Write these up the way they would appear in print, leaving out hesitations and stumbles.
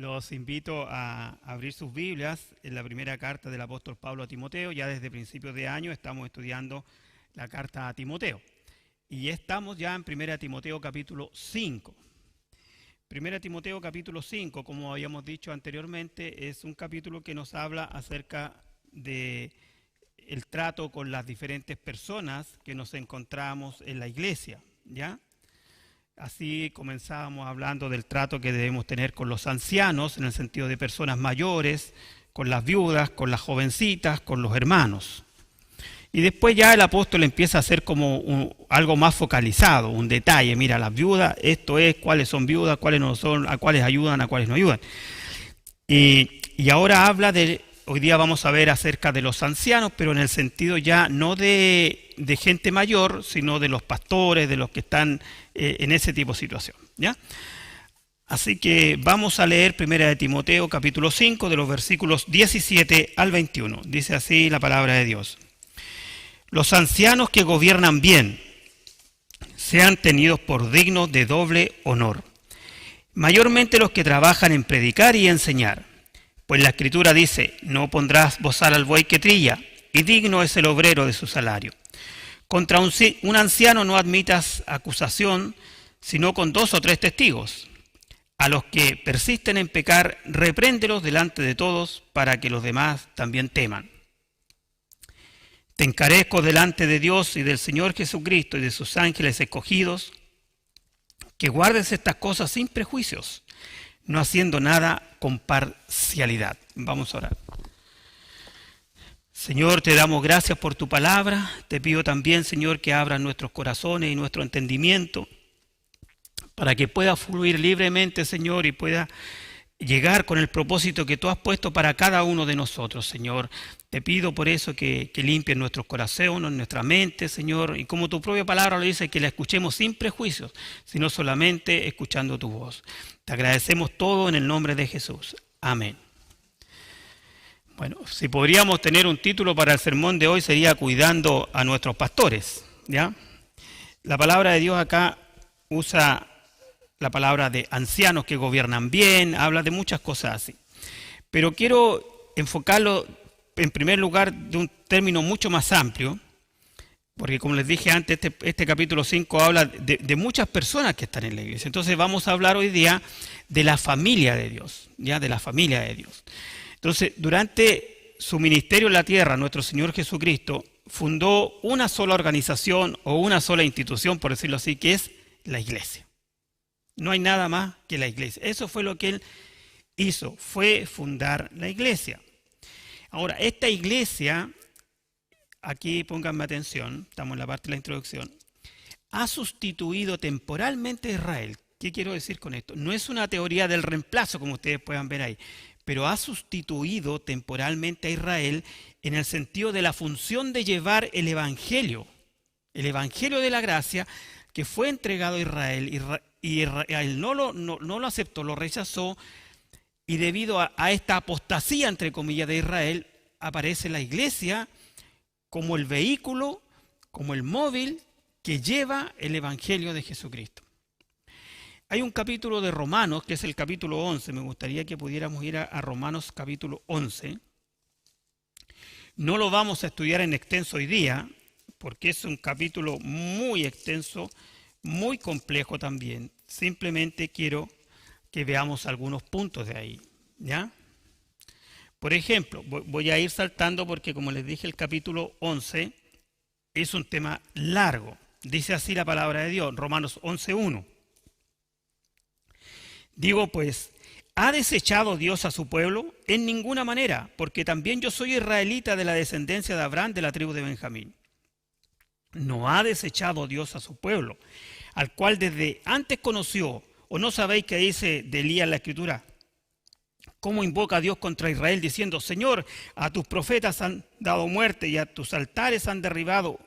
Los invito a abrir sus Biblias en la primera carta del apóstol Pablo a Timoteo. Ya desde principios de año estamos estudiando la carta a Timoteo. Y estamos ya en 1 Timoteo capítulo 5. 1 Timoteo capítulo 5, como habíamos dicho anteriormente, es un capítulo que nos habla acerca de el trato con las diferentes personas que nos encontramos en la iglesia, ¿ya? Así comenzábamos hablando del trato que debemos tener con los ancianos, en el sentido de personas mayores, con las viudas, con las jovencitas, con los hermanos. Y después ya el apóstol empieza a hacer como algo más focalizado, un detalle. Mira, las viudas, esto es, cuáles son viudas, cuáles no son, a cuáles ayudan, a cuáles no ayudan. Y ahora habla de, hoy día vamos a ver acerca de los ancianos, pero en el sentido ya no de gente mayor, sino de los pastores, de los que están en ese tipo de situación, ¿ya? Así que vamos a leer 1 Timoteo capítulo 5 de los versículos 17 al 21. Dice así la palabra de Dios. Los ancianos que gobiernan bien sean tenidos por dignos de doble honor, mayormente los que trabajan en predicar y enseñar. Pues la Escritura dice, no pondrás bozal al buey que trilla, y digno es el obrero de su salario. Contra un anciano no admitas acusación, sino con 2 o 3 testigos. A los que persisten en pecar, repréndelos delante de todos, para que los demás también teman. Te encarezco delante de Dios y del Señor Jesucristo y de sus ángeles escogidos, que guardes estas cosas sin prejuicios, no haciendo nada con parcialidad. Vamos a orar. Señor, te damos gracias por tu palabra. Te pido también, Señor, que abras nuestros corazones y nuestro entendimiento para que pueda fluir libremente, Señor, y pueda llegar con el propósito que tú has puesto para cada uno de nosotros, Señor. Te pido por eso que limpies nuestros corazones, nuestra mente, Señor, y como tu propia palabra lo dice, que la escuchemos sin prejuicios, sino solamente escuchando tu voz. Te agradecemos todo en el nombre de Jesús. Amén. Bueno, si podríamos tener un título para el sermón de hoy sería Cuidando a nuestros pastores, ¿ya? La palabra de Dios acá usa la palabra de ancianos que gobiernan bien, habla de muchas cosas así. Pero quiero enfocarlo en primer lugar de un término mucho más amplio, porque como les dije antes, este capítulo 5 habla de muchas personas que están en la iglesia. Entonces vamos a hablar hoy día de la familia de Dios, ¿ya? De la familia de Dios. Entonces, durante su ministerio en la tierra, nuestro Señor Jesucristo fundó una sola organización o una sola institución, por decirlo así, que es la iglesia. No hay nada más que la iglesia. Eso fue lo que Él hizo, fue fundar la iglesia. Ahora, esta iglesia, aquí pónganme atención, estamos en la parte de la introducción, ha sustituido temporalmente a Israel. ¿Qué quiero decir con esto? No es una teoría del reemplazo, como ustedes puedan ver ahí, pero ha sustituido temporalmente a Israel en el sentido de la función de llevar el evangelio de la gracia que fue entregado a Israel, y Israel no lo aceptó, lo rechazó, y debido a esta apostasía, entre comillas, de Israel, aparece la iglesia como el vehículo, como el móvil que lleva el evangelio de Jesucristo. Hay un capítulo de Romanos, que es el capítulo 11, me gustaría que pudiéramos ir a Romanos capítulo 11. No lo vamos a estudiar en extenso hoy día, porque es un capítulo muy extenso, muy complejo también. Simplemente quiero que veamos algunos puntos de ahí, ¿ya? Por ejemplo, voy a ir saltando porque, como les dije, el capítulo 11 es un tema largo. Dice así la palabra de Dios, Romanos 11:1. Digo pues, ¿ha desechado Dios a su pueblo? En ninguna manera, porque también yo soy israelita de la descendencia de Abraham, de la tribu de Benjamín. No ha desechado Dios a su pueblo, al cual desde antes conoció. ¿O no sabéis qué dice de Elías en la Escritura? ¿Cómo invoca a Dios contra Israel diciendo, Señor, a tus profetas han dado muerte y a tus altares han derribado,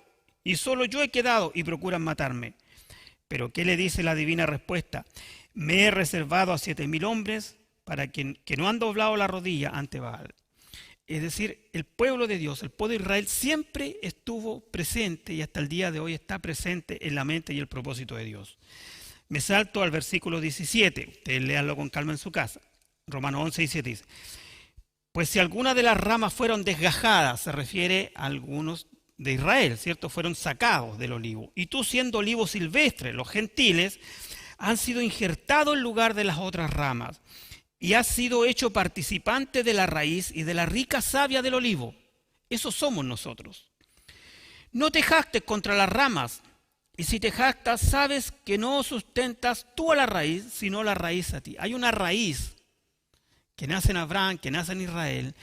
y solo yo he quedado y procuran matarme? Pero ¿qué le dice la divina respuesta? Me he reservado a 7,000 hombres para que no han doblado la rodilla ante Baal. Es decir, el pueblo de Dios, el pueblo de Israel siempre estuvo presente y hasta el día de hoy está presente en la mente y el propósito de Dios. Me salto al versículo 17, ustedes léanlo con calma en su casa. Romanos 11, 17 dice, pues si algunas de las ramas fueron desgajadas, se refiere a algunos de Israel, ¿cierto? Fueron sacados del olivo. Y tú siendo olivo silvestre, los gentiles, han sido injertados en lugar de las otras ramas y has sido hecho participante de la raíz y de la rica savia del olivo. Eso somos nosotros. No te jactes contra las ramas, y si te jactas, sabes que no sustentas tú a la raíz, sino la raíz a ti. Hay una raíz que nace en Abraham, que nace en Israel,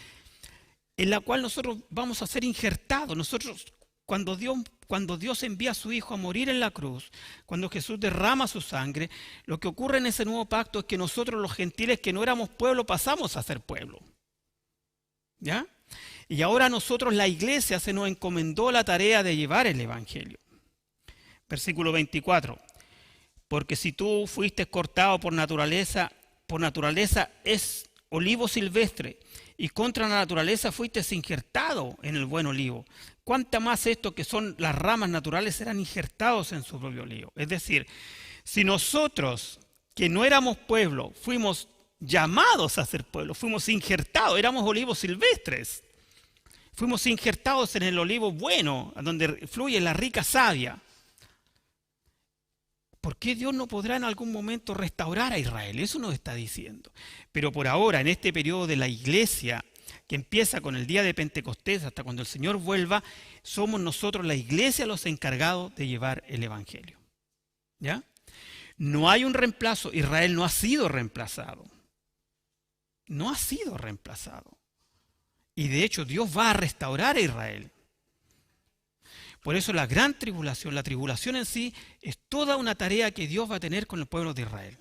en la cual nosotros vamos a ser injertados. Nosotros, cuando Dios envía a su Hijo a morir en la cruz, cuando Jesús derrama su sangre, lo que ocurre en ese nuevo pacto es que nosotros los gentiles que no éramos pueblo pasamos a ser pueblo. ¿Ya? Y ahora a nosotros la iglesia se nos encomendó la tarea de llevar el evangelio. Versículo 24. Porque si tú fuiste cortado por naturaleza es olivo silvestre, y contra la naturaleza fuiste injertado en el buen olivo. Cuánta más esto que son las ramas naturales serán injertados en su propio olivo. Es decir, si nosotros, que no éramos pueblo, fuimos llamados a ser pueblo, fuimos injertados, éramos olivos silvestres, fuimos injertados en el olivo bueno, donde fluye la rica savia. ¿Por qué Dios no podrá en algún momento restaurar a Israel? Eso nos está diciendo. Pero por ahora, en este periodo de la iglesia, que empieza con el día de Pentecostés hasta cuando el Señor vuelva, somos nosotros, la iglesia, los encargados de llevar el evangelio. ¿Ya? No hay un reemplazo. Israel no ha sido reemplazado. No ha sido reemplazado. Y de hecho, Dios va a restaurar a Israel. Por eso la gran tribulación, la tribulación en sí, es toda una tarea que Dios va a tener con el pueblo de Israel.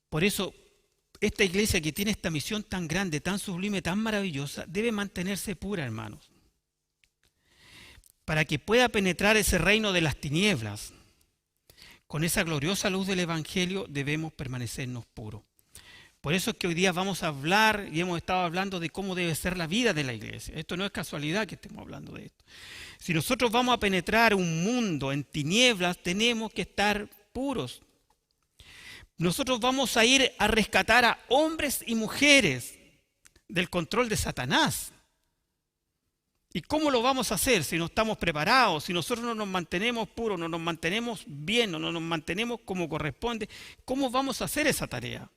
Por eso, esta iglesia que tiene esta misión tan grande, tan sublime, tan maravillosa, debe mantenerse pura, hermanos. Para que pueda penetrar ese reino de las tinieblas, con esa gloriosa luz del evangelio, debemos permanecernos puros. Por eso es que hoy día vamos a hablar y hemos estado hablando de cómo debe ser la vida de la iglesia. Esto no es casualidad que estemos hablando de esto. Si nosotros vamos a penetrar un mundo en tinieblas, tenemos que estar puros. Nosotros vamos a ir a rescatar a hombres y mujeres del control de Satanás. ¿Y cómo lo vamos a hacer si no estamos preparados? Si nosotros no nos mantenemos puros, no nos mantenemos bien, no nos mantenemos como corresponde, ¿cómo vamos a hacer esa tarea?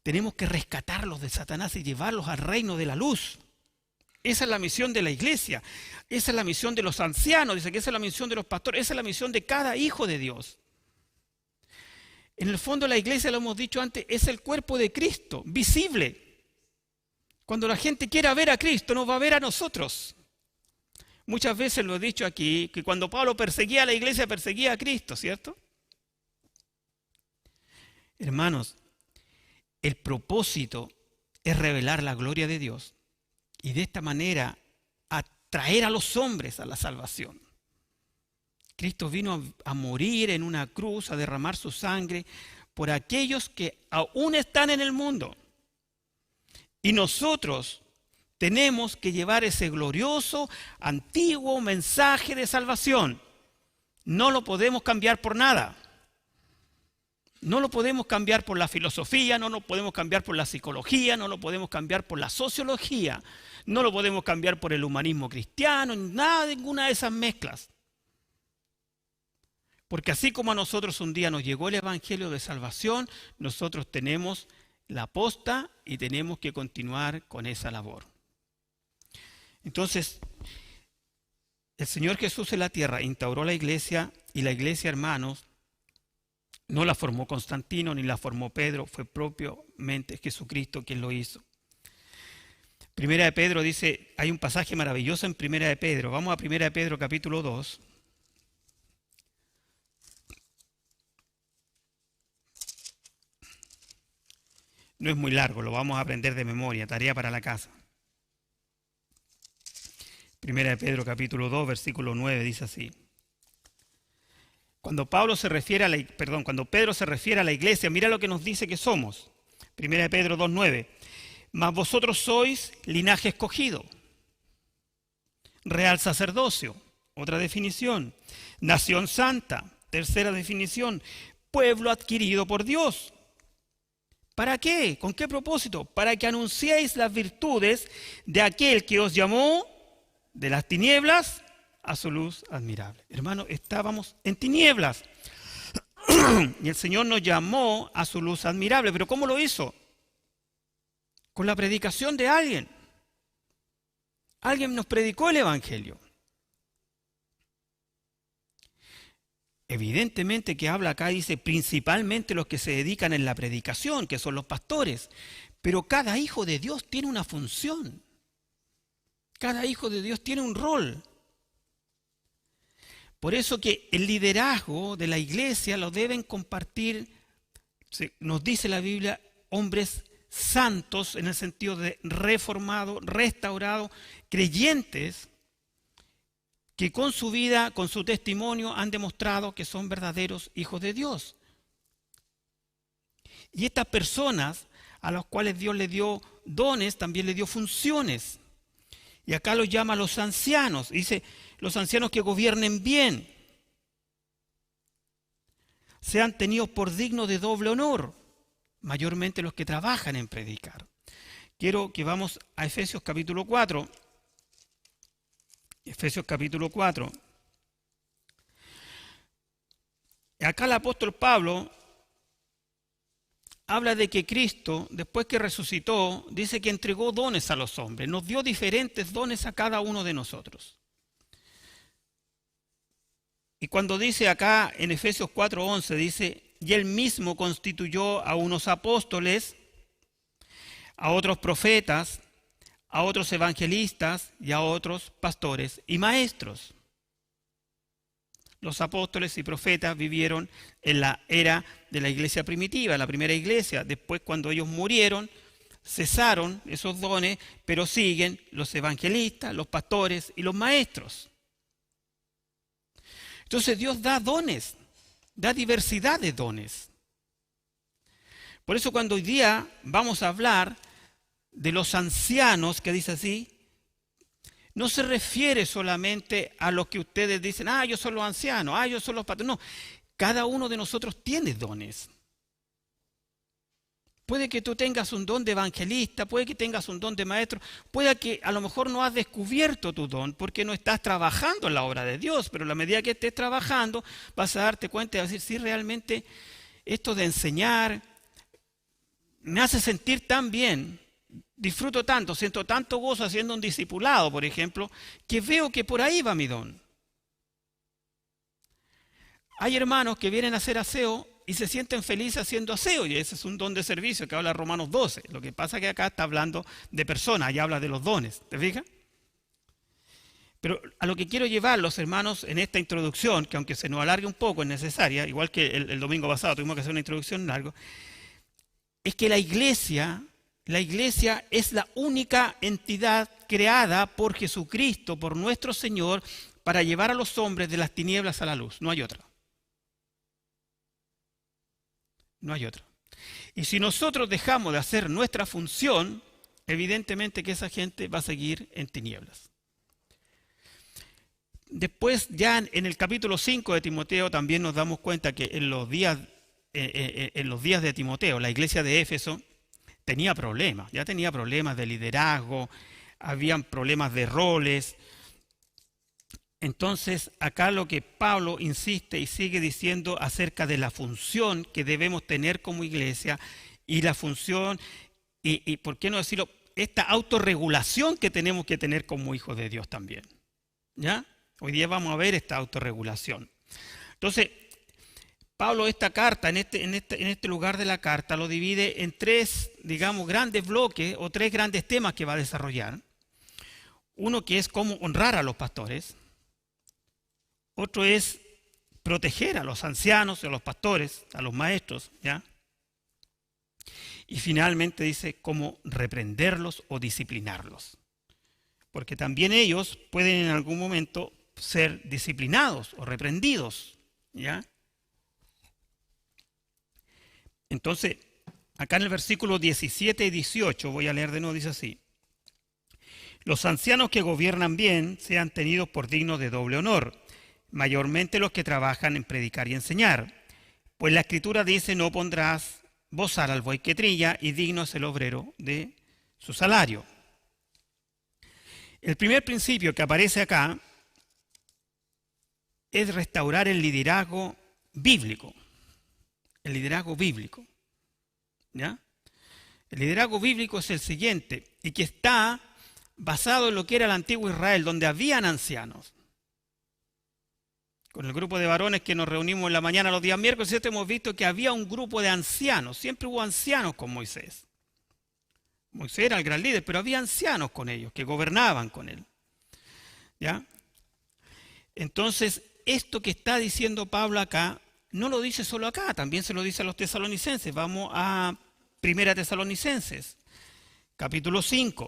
Tenemos que rescatarlos de Satanás y llevarlos al reino de la luz. Esa es la misión de la iglesia. Esa es la misión de los ancianos. Dice que esa es la misión de los pastores. Esa es la misión de cada hijo de Dios. En el fondo la iglesia, lo hemos dicho antes, es el cuerpo de Cristo, visible. Cuando la gente quiera ver a Cristo, nos va a ver a nosotros. Muchas veces lo he dicho aquí, que cuando Pablo perseguía a la iglesia, perseguía a Cristo, ¿cierto? Hermanos, el propósito es revelar la gloria de Dios y de esta manera atraer a los hombres a la salvación. Cristo vino a morir en una cruz, a derramar su sangre por aquellos que aún están en el mundo. Y nosotros tenemos que llevar ese glorioso, antiguo mensaje de salvación. No lo podemos cambiar por nada. No lo podemos cambiar por la filosofía, no lo podemos cambiar por la psicología, no lo podemos cambiar por la sociología, no lo podemos cambiar por el humanismo cristiano, nada, ninguna de esas mezclas. Porque así como a nosotros un día nos llegó el evangelio de salvación, nosotros tenemos la posta y tenemos que continuar con esa labor. Entonces, el Señor Jesús en la tierra instauró la iglesia y la iglesia, hermanos, no la formó Constantino ni la formó Pedro, fue propiamente Jesucristo quien lo hizo. Primera de Pedro dice, hay un pasaje maravilloso en Primera de Pedro. Vamos a Primera de Pedro capítulo 2. No es muy largo, lo vamos a aprender de memoria, tarea para la casa. Primera de Pedro capítulo 2, versículo 9 dice así. Cuando Pedro se refiere a la iglesia, mira lo que nos dice que somos. Primera de Pedro 2:9. Mas vosotros sois linaje escogido, real sacerdocio, otra definición. Nación santa, tercera definición. pueblo adquirido por Dios. ¿Para qué? ¿Con qué propósito? Para que anunciéis las virtudes de aquel que os llamó de las tinieblas a su luz admirable. Hermano, estábamos en tinieblas y el Señor nos llamó a su luz admirable. ¿Pero cómo lo hizo? Con la predicación de alguien. Alguien nos predicó el Evangelio. Evidentemente que habla acá, dice, principalmente los que se dedican en la predicación, que son los pastores. Pero cada hijo de Dios tiene una función. Cada hijo de Dios tiene un rol. Por eso que el liderazgo de la iglesia lo deben compartir, nos dice la Biblia, hombres santos en el sentido de reformado, restaurado, creyentes, que con su vida, con su testimonio, han demostrado que son verdaderos hijos de Dios. Y estas personas a las cuales Dios le dio dones, también le dio funciones. Y acá los llama los ancianos. Dice, los ancianos que gobiernen bien, sean tenidos por dignos de doble honor, mayormente los que trabajan en predicar. Quiero que vamos a Efesios capítulo 4. Efesios capítulo 4. Acá el apóstol Pablo habla de que Cristo, después que resucitó, dice que entregó dones a los hombres. Nos dio diferentes dones a cada uno de nosotros. Y cuando dice acá en Efesios 4:11, dice, y él mismo constituyó a unos apóstoles, a otros profetas, a otros evangelistas y a otros pastores y maestros. Los apóstoles y profetas vivieron en la era de la iglesia primitiva, la primera iglesia. Después, cuando ellos murieron, cesaron esos dones, pero siguen los evangelistas, los pastores y los maestros. Entonces Dios da dones, da diversidad de dones. Por eso cuando hoy día vamos a hablar de los ancianos, que dice así, no se refiere solamente a los que ustedes dicen, yo soy los ancianos, yo soy los pastores. No, cada uno de nosotros tiene dones. Puede que tú tengas un don de evangelista, puede que tengas un don de maestro, puede que a lo mejor no has descubierto tu don porque no estás trabajando en la obra de Dios, pero a la medida que estés trabajando vas a darte cuenta y vas a decir, sí, realmente esto de enseñar me hace sentir tan bien. Disfruto tanto, siento tanto gozo haciendo un discipulado, por ejemplo, que veo que por ahí va mi don. Hay hermanos que vienen a hacer aseo y se sienten felices haciendo aseo, y ese es un don de servicio que habla Romanos 12. Lo que pasa es que acá está hablando de personas, y habla de los dones, ¿te fijas? Pero a lo que quiero llevar los hermanos en esta introducción, que aunque se nos alargue un poco es necesaria, igual que el domingo pasado tuvimos que hacer una introducción larga, es que la iglesia es la única entidad creada por Jesucristo, por nuestro Señor, para llevar a los hombres de las tinieblas a la luz. No hay otra. No hay otra. Y si nosotros dejamos de hacer nuestra función, evidentemente que esa gente va a seguir en tinieblas. Después, ya en el capítulo 5 de Timoteo, también nos damos cuenta que en los días de Timoteo, la iglesia de Éfeso tenía problemas, ya tenía problemas de liderazgo, habían problemas de roles. Entonces, acá lo que Pablo insiste y sigue diciendo acerca de la función que debemos tener como iglesia y la función, y por qué no decirlo, esta autorregulación que tenemos que tener como hijos de Dios también. ¿Ya? Hoy día vamos a ver esta autorregulación. Entonces, Pablo esta carta, en este lugar de la carta, lo divide en tres, digamos, grandes bloques o tres grandes temas que va a desarrollar. Uno que es cómo honrar a los pastores. Otro es proteger a los ancianos, a los pastores, a los maestros, ¿ya? Y finalmente dice cómo reprenderlos o disciplinarlos. Porque también ellos pueden en algún momento ser disciplinados o reprendidos, ¿ya? Entonces, acá en el versículo 17 y 18, voy a leer de nuevo, dice así. Los ancianos que gobiernan bien sean tenidos por dignos de doble honor, mayormente los que trabajan en predicar y enseñar, Pues la Escritura dice, no pondrás bozal al buey que trilla, y digno es el obrero de su salario. El primer principio que aparece acá es restaurar el liderazgo bíblico. El liderazgo bíblico. ¿Ya? El liderazgo bíblico es el siguiente, y que está basado en lo que era el antiguo Israel, donde habían ancianos. Con el grupo de varones que nos reunimos en la mañana los días miércoles, hemos visto que había un grupo de ancianos. Siempre hubo ancianos con Moisés. Moisés era el gran líder, pero había ancianos con ellos, que gobernaban con él. ¿Ya? Entonces, esto que está diciendo Pablo acá, no lo dice solo acá, también se lo dice a los tesalonicenses. Vamos a 1 Tesalonicenses, capítulo 5.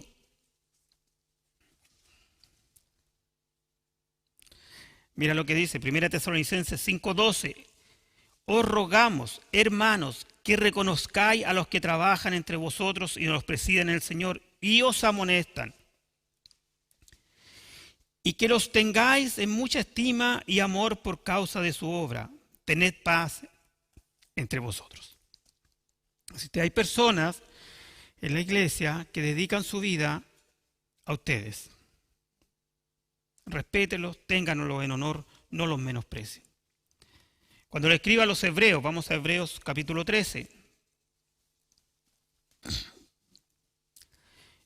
Mira lo que dice 1 Tesalonicenses 5:12. Os rogamos, hermanos, que reconozcáis a los que trabajan entre vosotros y los presiden en el Señor y os amonestan, y que los tengáis en mucha estima y amor por causa de su obra. Tened paz entre vosotros. Así que hay personas en la iglesia que dedican su vida a ustedes. Respétenlos, ténganlos en honor, no los menosprecien. Cuando le escriba a los hebreos, vamos a Hebreos capítulo 13.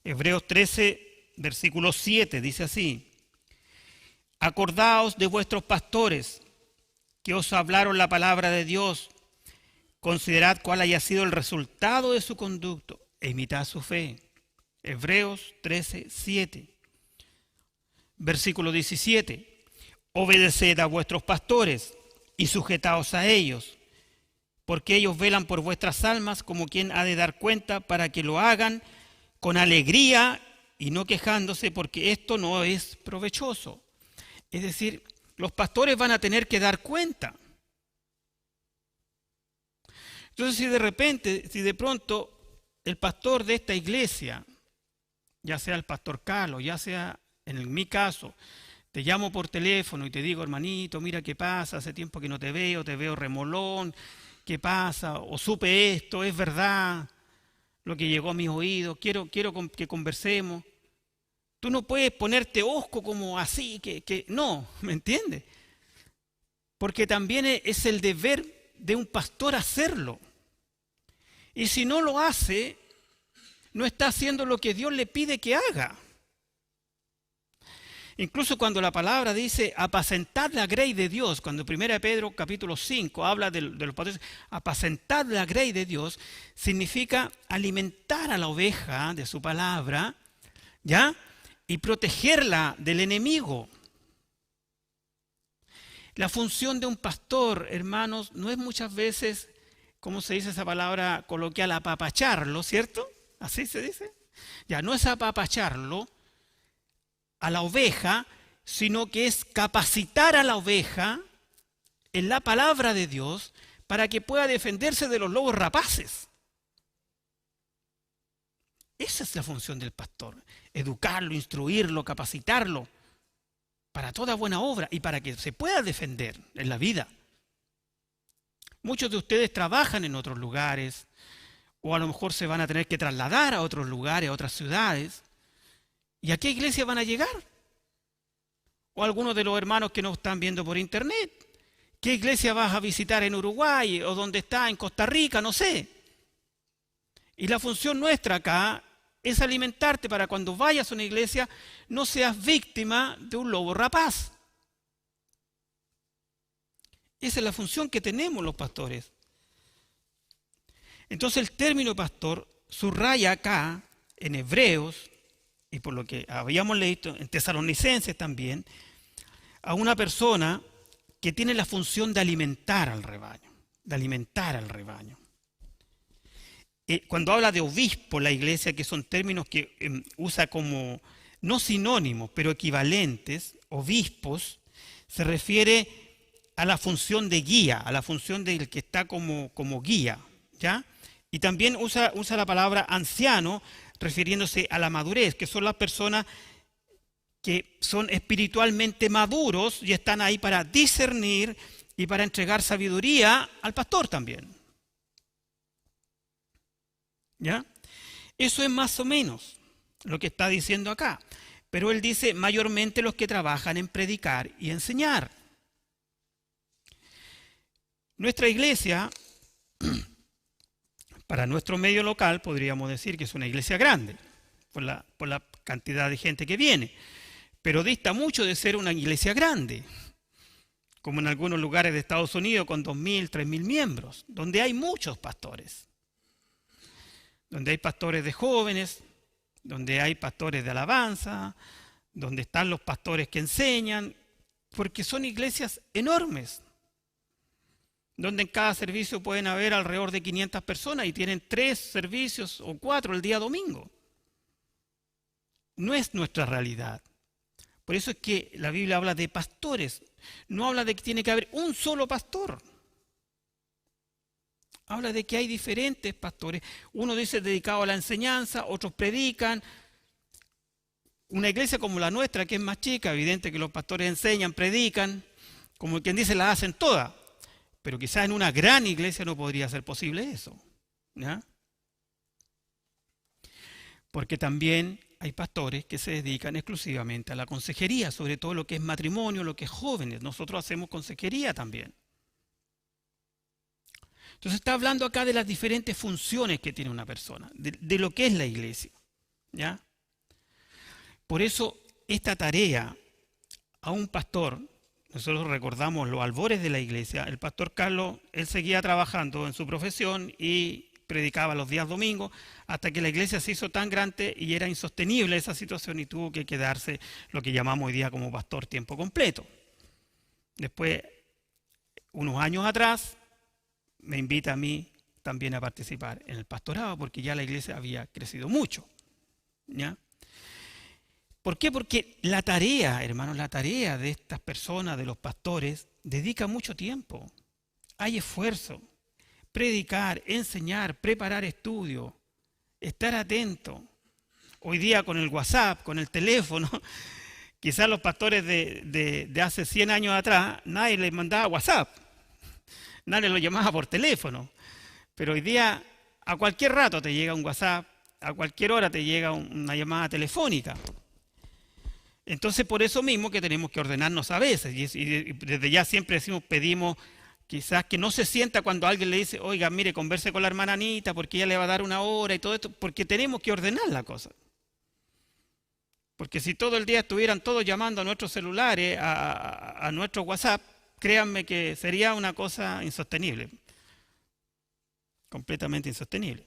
Hebreos 13, versículo 7, dice así: acordaos de vuestros pastores que os hablaron la palabra de Dios. Considerad cuál haya sido el resultado de su conducto e imitad su fe. Hebreos 13, 7. Versículo 17. Obedeced a vuestros pastores y sujetaos a ellos, porque ellos velan por vuestras almas como quien ha de dar cuenta, para que lo hagan con alegría y no quejándose, porque esto no es provechoso. Es decir, los pastores van a tener que dar cuenta. Entonces, si de pronto el pastor de esta iglesia, ya sea el pastor Carlos, ya sea en mi caso, te llamo por teléfono y te digo, hermanito, mira qué pasa, hace tiempo que no te veo remolón, ¿qué pasa? O supe esto, es verdad, lo que llegó a mis oídos, quiero que conversemos. Tú no puedes ponerte hosco como así, que no, ¿me entiendes? Porque también es el deber de un pastor hacerlo. Y si no lo hace, no está haciendo lo que Dios le pide que haga. Incluso cuando la palabra dice apacentad la grey de Dios, cuando 1 Pedro capítulo 5 habla de los pastores, apacentad la grey de Dios, significa alimentar a la oveja de su palabra, ¿ya? Y protegerla del enemigo. La función de un pastor, hermanos, no es muchas veces, ¿cómo se dice esa palabra coloquial? Apapacharlo, ¿cierto? Así se dice. Ya, no es apapacharlo a la oveja, sino que es capacitar a la oveja en la palabra de Dios para que pueda defenderse de los lobos rapaces. Esa es la función del pastor, educarlo, instruirlo, capacitarlo para toda buena obra y para que se pueda defender en la vida. Muchos de ustedes trabajan en otros lugares o a lo mejor se van a tener que trasladar a otros lugares, a otras ciudades. ¿Y a qué iglesia van a llegar? O algunos de los hermanos que nos están viendo por internet. ¿Qué iglesia vas a visitar en Uruguay o donde está en Costa Rica? No sé. Y la función nuestra acá es alimentarte para cuando vayas a una iglesia no seas víctima de un lobo rapaz. Esa es la función que tenemos los pastores. Entonces el término pastor subraya acá en Hebreos, y por lo que habíamos leído en Tesalonicenses también, a una persona que tiene la función de alimentar al rebaño, Cuando habla de obispo la iglesia, que son términos que usa como, no sinónimos, pero equivalentes, obispos, se refiere a la función de guía, a la función del que está como guía, ¿ya? Y también usa la palabra anciano, refiriéndose a la madurez, que son las personas que son espiritualmente maduros y están ahí para discernir y para entregar sabiduría al pastor también. ¿Ya? Eso es más o menos lo que está diciendo acá. Pero él dice mayormente los que trabajan en predicar y enseñar. Nuestra iglesia, para nuestro medio local, podríamos decir que es una iglesia grande, por la cantidad de gente que viene. Pero dista mucho de ser una iglesia grande, como en algunos lugares de Estados Unidos con 2.000, 3.000 miembros, donde hay muchos pastores. Donde hay pastores de jóvenes, donde hay pastores de alabanza, donde están los pastores que enseñan, porque son iglesias enormes, donde en cada servicio pueden haber alrededor de 500 personas y tienen 3 servicios o 4 el día domingo. No es nuestra realidad. Por eso es que la Biblia habla de pastores, no habla de que tiene que haber un solo pastor. Habla de que hay diferentes pastores. Uno dice dedicado a la enseñanza, otros predican. Una iglesia como la nuestra, que es más chica, evidente que los pastores enseñan, predican, como quien dice, la hacen todas. Pero quizás en una gran iglesia no podría ser posible eso, ¿ya? Porque también hay pastores que se dedican exclusivamente a la consejería, sobre todo lo que es matrimonio, lo que es jóvenes. Nosotros hacemos consejería también. Entonces está hablando acá de las diferentes funciones que tiene una persona, de lo que es la iglesia, ¿ya? Por eso esta tarea a un pastor, nosotros recordamos los albores de la iglesia, el pastor Carlos, él seguía trabajando en su profesión y predicaba los días domingos, hasta que la iglesia se hizo tan grande y era insostenible esa situación y tuvo que quedarse lo que llamamos hoy día como pastor tiempo completo. Después, unos años atrás, me invita a mí también a participar en el pastorado, porque ya la iglesia había crecido mucho, ¿ya? ¿Por qué? Porque la tarea, hermanos, la tarea de estas personas, de los pastores, dedica mucho tiempo. Hay esfuerzo. Predicar, enseñar, preparar estudios, estar atento. Hoy día con el WhatsApp, con el teléfono, quizás los pastores de hace 100 años atrás, nadie les mandaba WhatsApp. Nadie lo llamaba por teléfono. Pero hoy día, a cualquier rato te llega un WhatsApp, a cualquier hora te llega una llamada telefónica. Entonces, por eso mismo que tenemos que ordenarnos a veces. Y desde ya siempre decimos, pedimos, quizás que no se sienta cuando alguien le dice, oiga, mire, converse con la hermana Anita porque ella le va a dar una hora y todo esto, porque tenemos que ordenar la cosa. Porque si todo el día estuvieran todos llamando a nuestros celulares, a nuestro WhatsApp, créanme que sería una cosa insostenible. Completamente insostenible.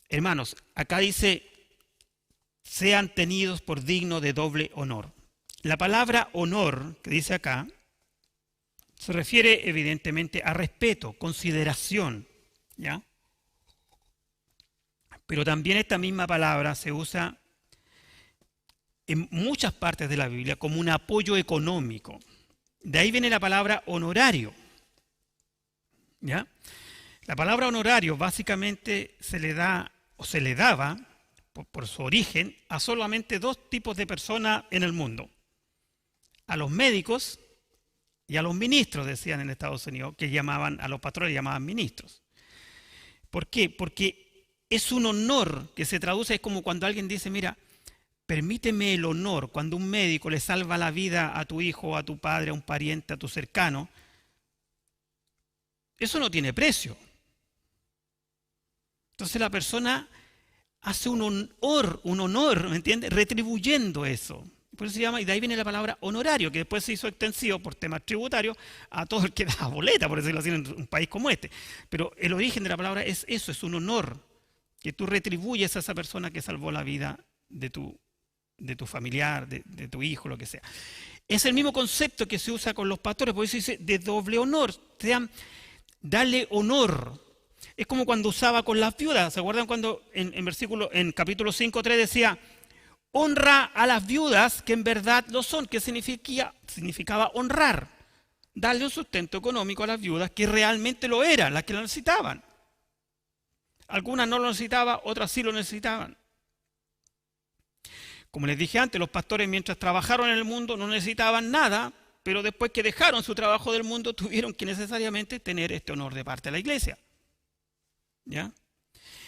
Hermanos, acá dice, sean tenidos por digno de doble honor. La palabra honor que dice acá se refiere evidentemente a respeto, consideración, ¿ya? Pero también esta misma palabra se usa en muchas partes de la Biblia como un apoyo económico. De ahí viene la palabra honorario, ¿ya? La palabra honorario básicamente se le da o se le daba por su origen a solamente 2 tipos de personas en el mundo: a los médicos y a los ministros, decían en Estados Unidos, que llamaban a los pastores, llamaban ministros. ¿Por qué? Porque es un honor que se traduce, es como cuando alguien dice, mira, permíteme el honor, cuando un médico le salva la vida a tu hijo, a tu padre, a un pariente, a tu cercano, eso no tiene precio. Entonces la persona hace un honor, ¿me entiendes? Retribuyendo eso. Por eso se llama, y de ahí viene la palabra honorario, que después se hizo extensivo por temas tributarios a todo el que da boleta, por decirlo así, en un país como este. Pero el origen de la palabra es eso, es un honor, que tú retribuyes a esa persona que salvó la vida de tu familiar, de tu hijo, lo que sea. Es el mismo concepto que se usa con los pastores, por eso dice de doble honor, dale honor. Es como cuando usaba con las viudas. ¿Se acuerdan cuando en capítulo 5:3 decía, honra a las viudas que en verdad lo son? ¿Qué significaba honrar? Darle un sustento económico a las viudas que realmente lo eran, las que lo necesitaban. Algunas no lo necesitaban, otras sí lo necesitaban. Como les dije antes, los pastores mientras trabajaron en el mundo no necesitaban nada, pero después que dejaron su trabajo del mundo tuvieron que necesariamente tener este honor de parte de la iglesia. ¿Ya?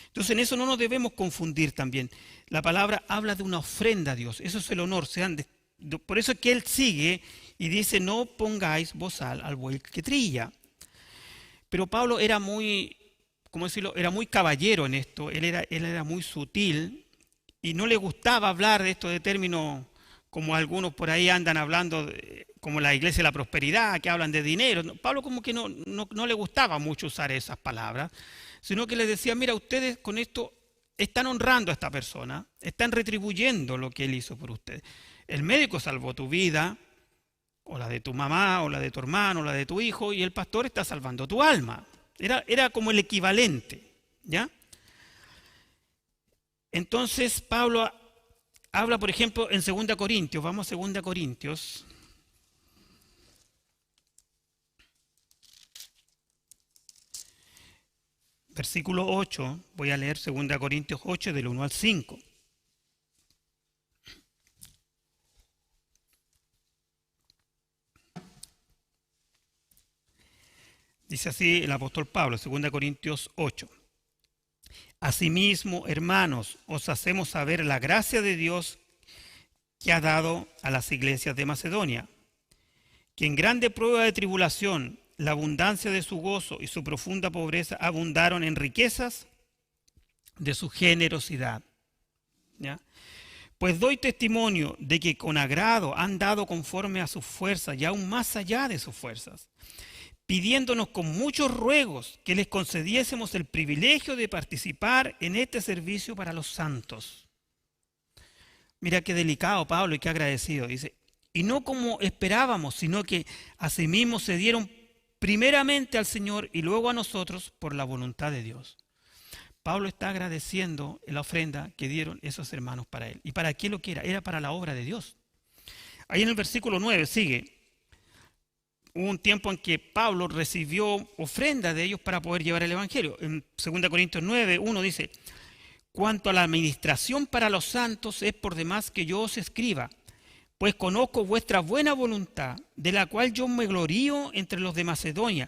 Entonces en eso no nos debemos confundir también. La palabra habla de una ofrenda a Dios, eso es el honor. Por eso es que él sigue y dice, no pongáis bozal al buey que trilla. Pero Pablo era muy, ¿cómo decirlo? Era muy caballero en esto, él era muy sutil y no le gustaba hablar de esto de términos como algunos por ahí andan hablando, como la iglesia de la prosperidad, que hablan de dinero. Pablo como que no le gustaba mucho usar esas palabras, sino que les decía, mira, ustedes con esto están honrando a esta persona, están retribuyendo lo que él hizo por ustedes. El médico salvó tu vida, o la de tu mamá, o la de tu hermano, o la de tu hijo, y el pastor está salvando tu alma. Era como el equivalente, ¿ya? Entonces Pablo habla, por ejemplo, en 2 Corintios, vamos a 2 Corintios. Versículo 8, voy a leer 2 Corintios 8 del 1 al 5. Dice así el apóstol Pablo, 2 Corintios 8. Asimismo, hermanos, os hacemos saber la gracia de Dios que ha dado a las iglesias de Macedonia, que en grande prueba de tribulación, la abundancia de su gozo y su profunda pobreza abundaron en riquezas de su generosidad. ¿Ya? Pues doy testimonio de que con agrado han dado conforme a sus fuerzas y aún más allá de sus fuerzas, pidiéndonos con muchos ruegos que les concediésemos el privilegio de participar en este servicio para los santos. Mira qué delicado Pablo y qué agradecido. Dice, y no como esperábamos, sino que asimismo se dieron primeramente al Señor y luego a nosotros por la voluntad de Dios. Pablo está agradeciendo la ofrenda que dieron esos hermanos para él. ¿Y para qué lo que era? Era para la obra de Dios. Ahí en el versículo 9 sigue. Hubo un tiempo en que Pablo recibió ofrenda de ellos para poder llevar el evangelio. En 2 Corintios 9, 1 dice, cuanto a la administración para los santos es por demás que yo os escriba, pues conozco vuestra buena voluntad, de la cual yo me glorío entre los de Macedonia,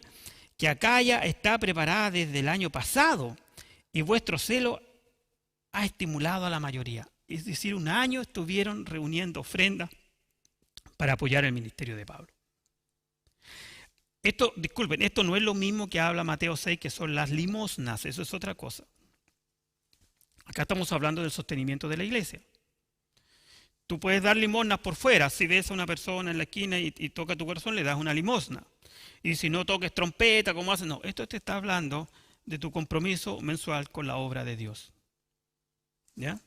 que Acaya está preparada desde el año pasado, y vuestro celo ha estimulado a la mayoría. Es decir, un año estuvieron reuniendo ofrendas para apoyar el ministerio de Pablo. Disculpen, esto no es lo mismo que habla Mateo 6, que son las limosnas, eso es otra cosa. Acá estamos hablando del sostenimiento de la iglesia. Tú puedes dar limosnas por fuera, si ves a una persona en la esquina y toca tu corazón, le das una limosna. Y si no toques trompeta, ¿cómo haces? No, esto te está hablando de tu compromiso mensual con la obra de Dios. ¿Ya?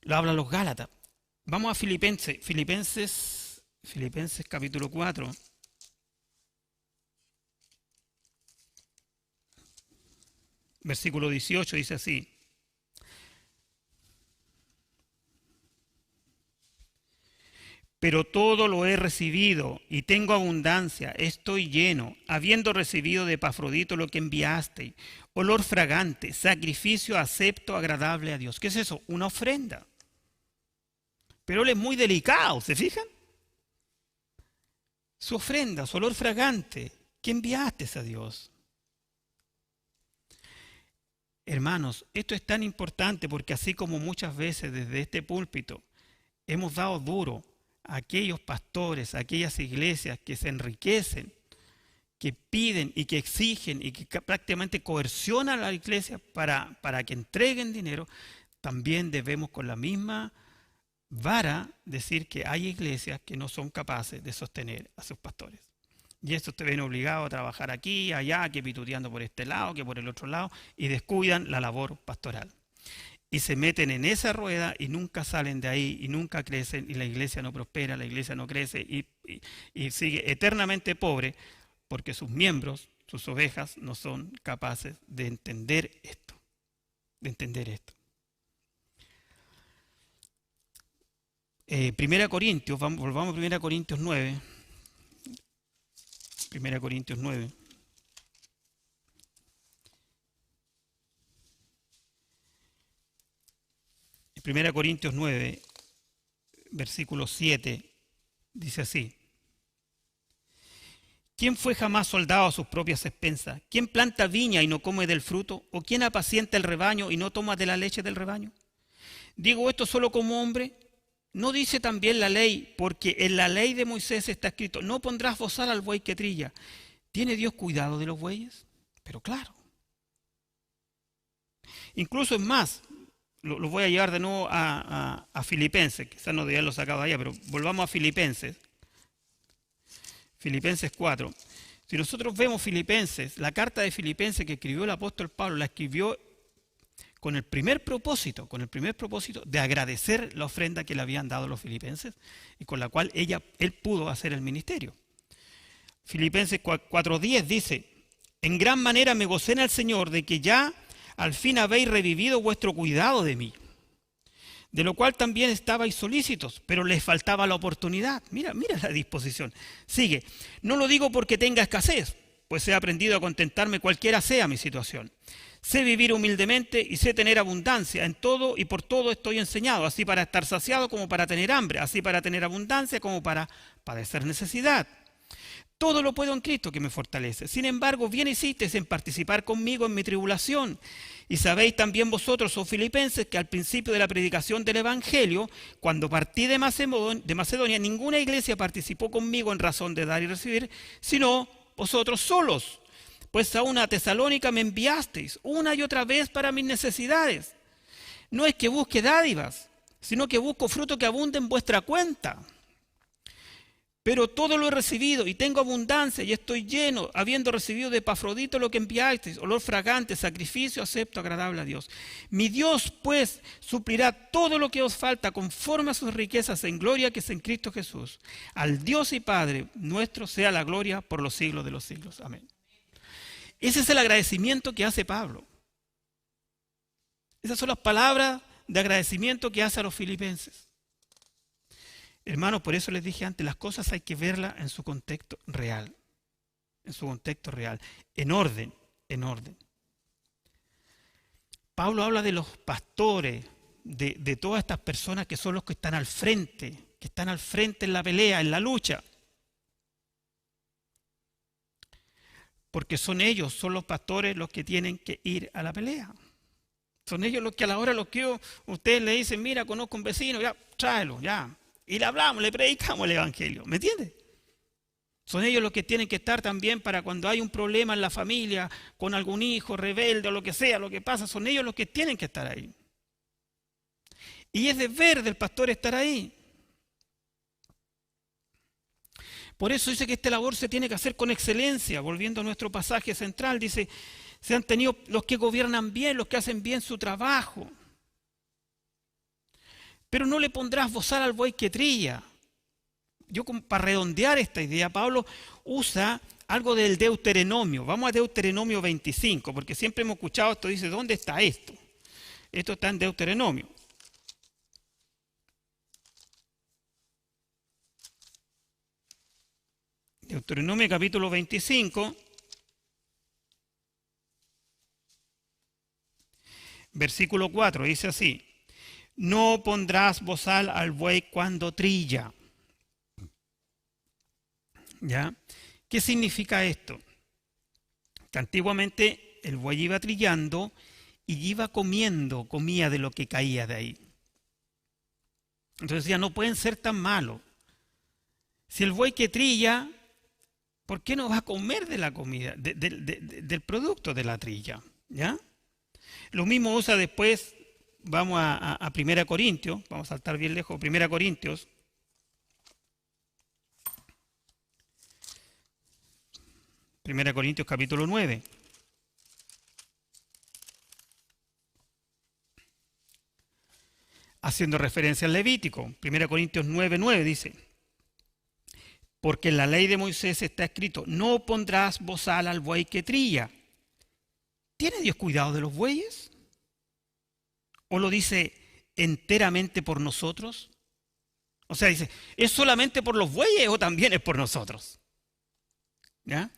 Lo hablan los Gálatas. Vamos a Filipenses capítulo 4. Versículo 18 dice así. Pero todo lo he recibido y tengo abundancia, estoy lleno, habiendo recibido de Epafrodito lo que enviaste, olor fragante, sacrificio acepto, agradable a Dios. ¿Qué es eso? Una ofrenda. Pero él es muy delicado, ¿se fijan? Su ofrenda, su olor fragante, ¿qué enviaste a Dios? Hermanos, esto es tan importante porque así como muchas veces desde este púlpito hemos dado duro a aquellos pastores, a aquellas iglesias que se enriquecen, que piden y que exigen y que prácticamente coercionan a la iglesia para que entreguen dinero, también debemos con la misma vara decir que hay iglesias que no son capaces de sostener a sus pastores. Y estos te ven obligados a trabajar aquí, allá, que pituteando por este lado, que por el otro lado, y descuidan la labor pastoral. Y se meten en esa rueda y nunca salen de ahí y nunca crecen y la iglesia no prospera, la iglesia no crece y sigue eternamente pobre porque sus miembros, sus ovejas, no son capaces de entender esto. Primera Corintios, volvamos a 1 Corintios 9. 1 Corintios 9. En 1 Corintios 9, versículo 7, Dice así: ¿quién fue jamás soldado a sus propias expensas? ¿Quién planta viña y no come del fruto? ¿O quién apacienta el rebaño y no toma de la leche del rebaño? Digo esto solo como hombre. ¿No dice también la ley? Porque en la ley de Moisés está escrito: no pondrás bozal al buey que trilla. ¿Tiene Dios cuidado de los bueyes? Pero claro. Incluso es más, lo voy a llevar de nuevo a Filipenses. Quizás no debía haberlo sacado allá, pero volvamos a Filipenses. Filipenses 4. Si nosotros vemos Filipenses, la carta de Filipenses que escribió el apóstol Pablo, la escribió con el primer propósito de agradecer la ofrenda que le habían dado los filipenses y con la cual él pudo hacer el ministerio. Filipenses 4:10 dice: en gran manera me gocé en el Señor de que ya al fin habéis revivido vuestro cuidado de mí, de lo cual también estabais solícitos, pero les faltaba la oportunidad. Mira la disposición. Sigue: no lo digo porque tenga escasez, pues he aprendido a contentarme cualquiera sea mi situación. Sé vivir humildemente y sé tener abundancia. En todo y por todo estoy enseñado, así para estar saciado como para tener hambre, así para tener abundancia como para padecer necesidad. Todo lo puedo en Cristo que me fortalece. Sin embargo, bien hicisteis en participar conmigo en mi tribulación. Y sabéis también vosotros, oh filipenses, que al principio de la predicación del Evangelio, cuando partí de Macedonia, ninguna iglesia participó conmigo en razón de dar y recibir, sino vosotros solos. Pues a una Tesalónica me enviasteis una y otra vez para mis necesidades. No es que busque dádivas, sino que busco fruto que abunde en vuestra cuenta. Pero todo lo he recibido y tengo abundancia y estoy lleno, habiendo recibido de Epafrodito lo que enviasteis, olor fragante, sacrificio acepto, agradable a Dios. Mi Dios, pues, suplirá todo lo que os falta conforme a sus riquezas en gloria que es en Cristo Jesús. Al Dios y Padre nuestro sea la gloria por los siglos de los siglos. Amén. Ese es el agradecimiento que hace Pablo. Esas son las palabras de agradecimiento que hace a los filipenses. Hermanos, por eso les dije antes, las cosas hay que verlas en su contexto real. En su contexto real. En orden. Pablo habla de los pastores, de todas estas personas que son los que están al frente en la pelea, en la lucha. Porque son los pastores los que tienen que ir a la pelea. Son ellos los que a la hora que ustedes le dicen: mira, conozco un vecino, ya, tráelo, ya. Y le hablamos, le predicamos el evangelio, ¿me entiendes? Son ellos los que tienen que estar también para cuando hay un problema en la familia, con algún hijo rebelde o lo que sea, lo que pasa, son ellos los que tienen que estar ahí. Y es deber del pastor estar ahí. Por eso dice que esta labor se tiene que hacer con excelencia. Volviendo a nuestro pasaje central, dice: se han tenido los que gobiernan bien, los que hacen bien su trabajo. Pero no le pondrás bozal al buey que trilla. Para redondear esta idea, Pablo usa algo del Deuteronomio. Vamos a Deuteronomio 25, porque siempre hemos escuchado esto. Dice: ¿dónde está esto? Esto está en Deuteronomio. Deuteronomio capítulo 25, versículo 4, dice así: no pondrás bozal al buey cuando trilla. ¿Ya? ¿Qué significa esto? Que antiguamente el buey iba trillando y iba comía de lo que caía de ahí. Entonces decía: no pueden ser tan malos. Si el buey que trilla, ¿por qué no va a comer de la comida, del producto de la trilla? ¿Ya? Lo mismo usa después. Vamos a 1 Corintios, vamos a saltar bien lejos, 1 Corintios. Primera Corintios capítulo 9. Haciendo referencia al Levítico, 1 Corintios 9:9 dice: porque en la ley de Moisés está escrito: no pondrás bozal al buey que trilla. ¿Tiene Dios cuidado de los bueyes? ¿O lo dice enteramente por nosotros? O sea, dice: ¿es solamente por los bueyes o también es por nosotros? ¿Ya?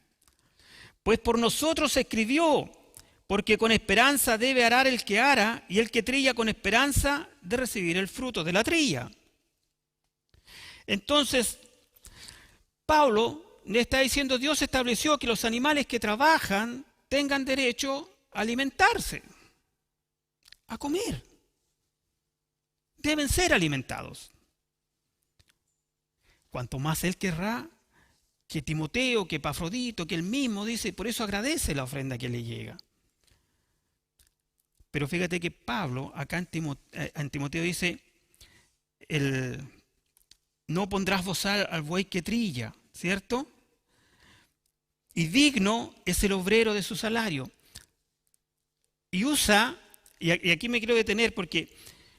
Pues por nosotros se escribió: porque con esperanza debe arar el que ara, y el que trilla con esperanza de recibir el fruto de la trilla. Entonces, Pablo le está diciendo, Dios estableció que los animales que trabajan tengan derecho a alimentarse, a comer. Deben ser alimentados. Cuanto más él querrá que Timoteo, que Epafrodito, que él mismo dice, por eso agradece la ofrenda que le llega. Pero fíjate que Pablo, acá en Timoteo dice, no pondrás bozal al buey que trilla, ¿cierto? Y digno es el obrero de su salario. Y usa, y aquí me quiero detener porque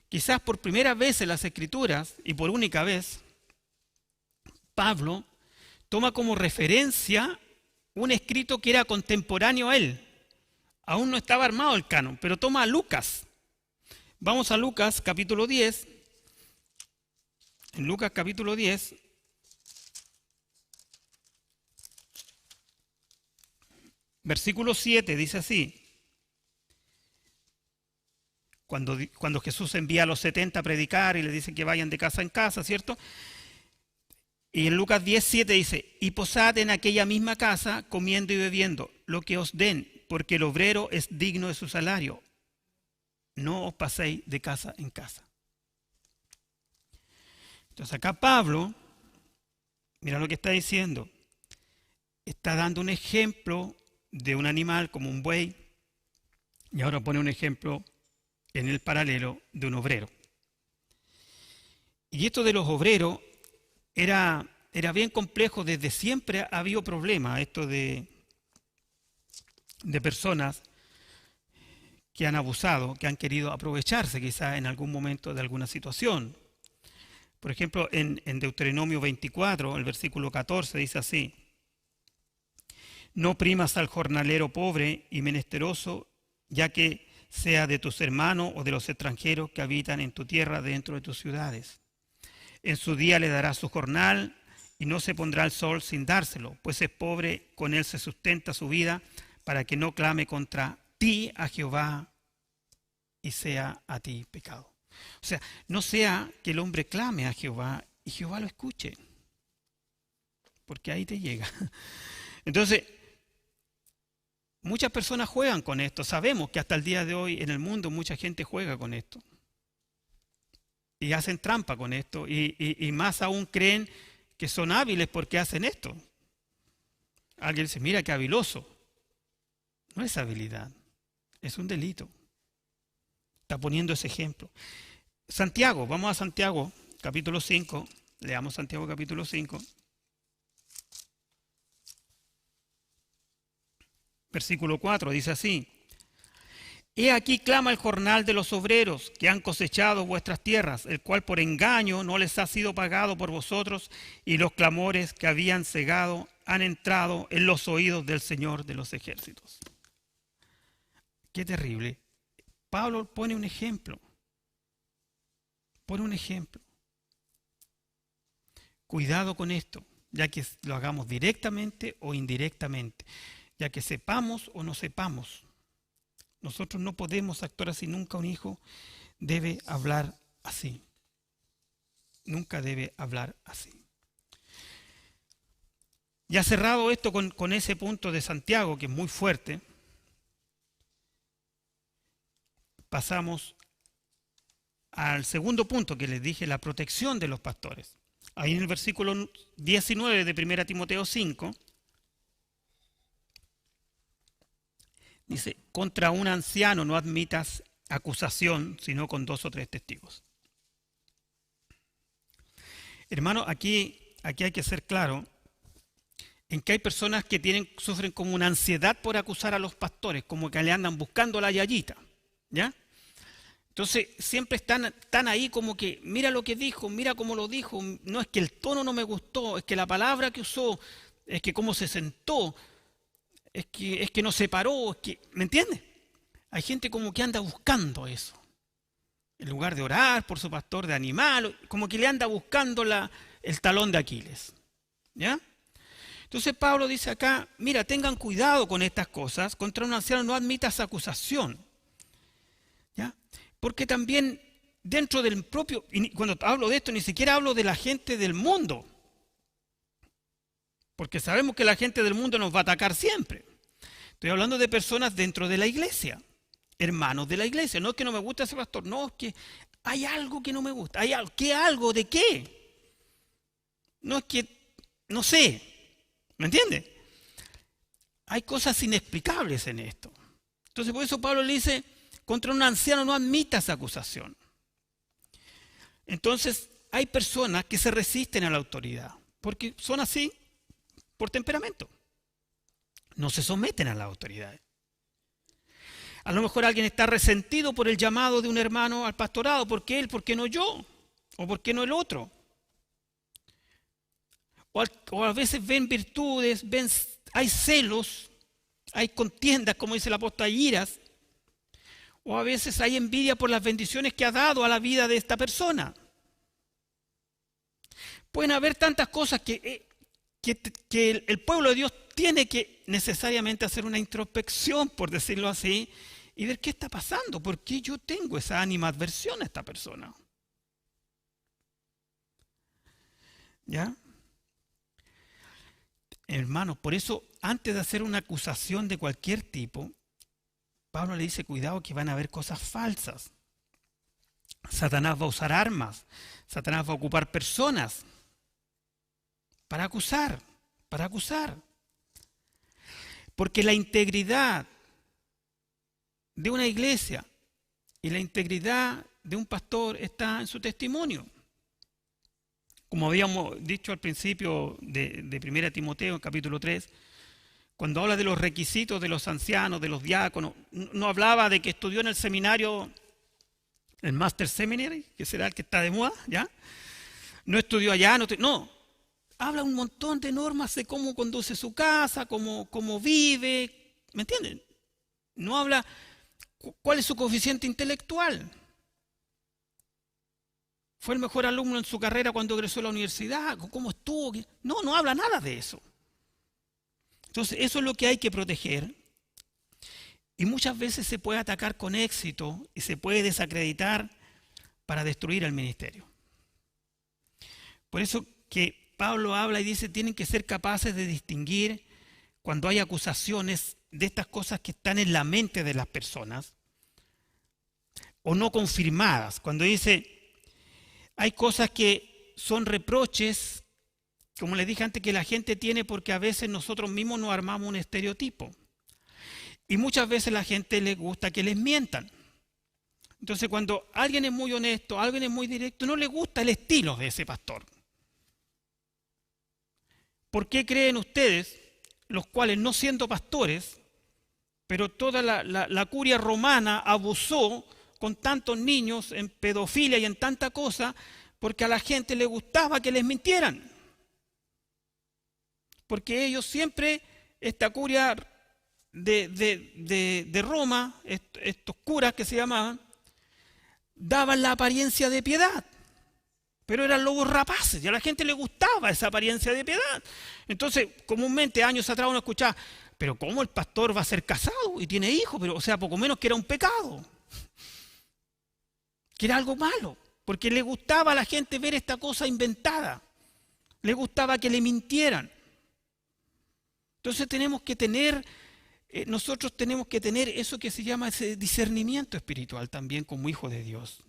quizás por primera vez en las Escrituras, y por única vez, Pablo toma como referencia un escrito que era contemporáneo a él. Aún no estaba armado el canon, pero toma a Lucas. Vamos a Lucas capítulo 10. En Lucas capítulo 10, versículo 7 dice así. Cuando Jesús envía a los 70 a predicar y le dicen que vayan de casa en casa, ¿cierto? Y en Lucas 10:7 dice, y posad en aquella misma casa, comiendo y bebiendo, lo que os den, porque el obrero es digno de su salario. No os paséis de casa en casa. Entonces acá Pablo, mira lo que está diciendo, está dando un ejemplo de un animal como un buey, y ahora pone un ejemplo en el paralelo de un obrero. Y esto de los obreros era bien complejo, desde siempre ha habido problemas, esto de personas que han abusado, que han querido aprovecharse quizás en algún momento de alguna situación. Por ejemplo, en Deuteronomio 24, el versículo 14 dice así, no primas al jornalero pobre y menesteroso, ya que sea de tus hermanos o de los extranjeros que habitan en tu tierra dentro de tus ciudades. En su día le darás su jornal y no se pondrá el sol sin dárselo, pues es pobre, con él se sustenta su vida, para que no clame contra ti a Jehová y sea a ti pecado. O sea, no sea que el hombre clame a Jehová y Jehová lo escuche, porque ahí te llega. Entonces, muchas personas juegan con esto. Sabemos que hasta el día de hoy en el mundo mucha gente juega con esto. Y hacen trampa con esto. Y más aún creen que son hábiles porque hacen esto. Alguien dice, mira qué habiloso. No es habilidad, es un delito. Está poniendo ese ejemplo. Santiago, vamos a Santiago, capítulo 5. Leamos Santiago capítulo 5. Versículo 4 dice así. He aquí clama el jornal de los obreros que han cosechado vuestras tierras, el cual por engaño no les ha sido pagado por vosotros, y los clamores que habían cegado han entrado en los oídos del Señor de los ejércitos. Qué terrible. Pablo pone un ejemplo. Pone un ejemplo. Cuidado con esto, ya que lo hagamos directamente o indirectamente, ya que sepamos o no sepamos. Nosotros no podemos actuar así. Nunca un hijo debe hablar así. Nunca debe hablar así. Ya cerrado esto con ese punto de Santiago, que es muy fuerte, pasamos al segundo punto que les dije, la protección de los pastores. Ahí en el versículo 19 de 1 Timoteo 5, dice, contra un anciano no admitas acusación, sino con 2 o 3 testigos. Hermano, aquí hay que ser claro en que hay personas que sufren como una ansiedad por acusar a los pastores, como que le andan buscando la yayita, ¿ya? Entonces siempre están ahí como que, mira lo que dijo, mira cómo lo dijo, no es que el tono no me gustó, es que la palabra que usó, es que cómo se sentó, es que no se paró, es que, ¿me entiendes? Hay gente como que anda buscando eso. En lugar de orar por su pastor, de animal, como que le anda buscando el talón de Aquiles. ¿Ya? Entonces Pablo dice acá, mira, tengan cuidado con estas cosas, contra un anciano no admitas acusación. ¿Ya? Porque también dentro del propio, y cuando hablo de esto ni siquiera hablo de la gente del mundo. porque sabemos que la gente del mundo nos va a atacar siempre. Estoy hablando de personas dentro de la iglesia, hermanos de la iglesia. No es que no me guste ese pastor, no, es que hay algo que no me gusta. ¿Hay algo? ¿Qué algo? ¿De qué? No es que, no sé, ¿me entiende? Hay cosas inexplicables en esto. Entonces por eso Pablo le dice, contra un anciano no admitas acusación. Entonces hay personas que se resisten a la autoridad, porque son así por temperamento. No se someten a las autoridades. A lo mejor alguien está resentido por el llamado de un hermano al pastorado. ¿Por qué él? ¿Por qué no yo? ¿O por qué no el otro? O a veces ven virtudes, hay celos, hay contiendas, como dice el apóstol, hay iras. O a veces hay envidia por las bendiciones que ha dado a la vida de esta persona. Pueden haber tantas cosas que el pueblo de Dios tiene que necesariamente hacer una introspección, por decirlo así, y ver qué está pasando, por qué yo tengo esa animadversión a esta persona. ¿Ya? Hermanos, por eso, antes de hacer una acusación de cualquier tipo, Pablo le dice, cuidado que van a haber cosas falsas. Satanás va a usar armas, Satanás va a ocupar personas para acusar, para acusar. Porque la integridad de una iglesia y la integridad de un pastor está en su testimonio. Como habíamos dicho al principio de 1 Timoteo, en capítulo 3, cuando habla de los requisitos de los ancianos, de los diáconos, no hablaba de que estudió en el seminario, el Master Seminary, que será el que está de moda, ¿ya? No estudió allá, no. Habla un montón de normas de cómo conduce su casa, cómo vive, ¿me entienden? No habla cuál es su coeficiente intelectual. ¿Fue el mejor alumno en su carrera cuando egresó a la universidad? ¿Cómo estuvo? No habla nada de eso. Entonces, eso es lo que hay que proteger. Y muchas veces se puede atacar con éxito y se puede desacreditar para destruir el ministerio. Por eso que Pablo habla y dice, tienen que ser capaces de distinguir cuando hay acusaciones de estas cosas que están en la mente de las personas o no confirmadas. Cuando dice, hay cosas que son reproches, como les dije antes, que la gente tiene porque a veces nosotros mismos nos armamos un estereotipo. Y muchas veces a la gente le gusta que les mientan. Entonces cuando alguien es muy honesto, alguien es muy directo, no le gusta el estilo de ese pastor. ¿Por qué creen ustedes, los cuales no siendo pastores, pero toda la curia romana abusó con tantos niños en pedofilia y en tanta cosa, porque a la gente le gustaba que les mintieran? Porque ellos siempre, esta curia de Roma, estos curas que se llamaban, daban la apariencia de piedad. Pero eran lobos rapaces y a la gente le gustaba esa apariencia de piedad. Entonces, comúnmente años atrás uno escuchaba, pero ¿cómo el pastor va a ser casado y tiene hijos? Pero, o sea, poco menos que era un pecado. Que era algo malo. Porque le gustaba a la gente ver esta cosa inventada. Le gustaba que le mintieran. Entonces nosotros tenemos que tener eso que se llama ese discernimiento espiritual también como hijos de Dios.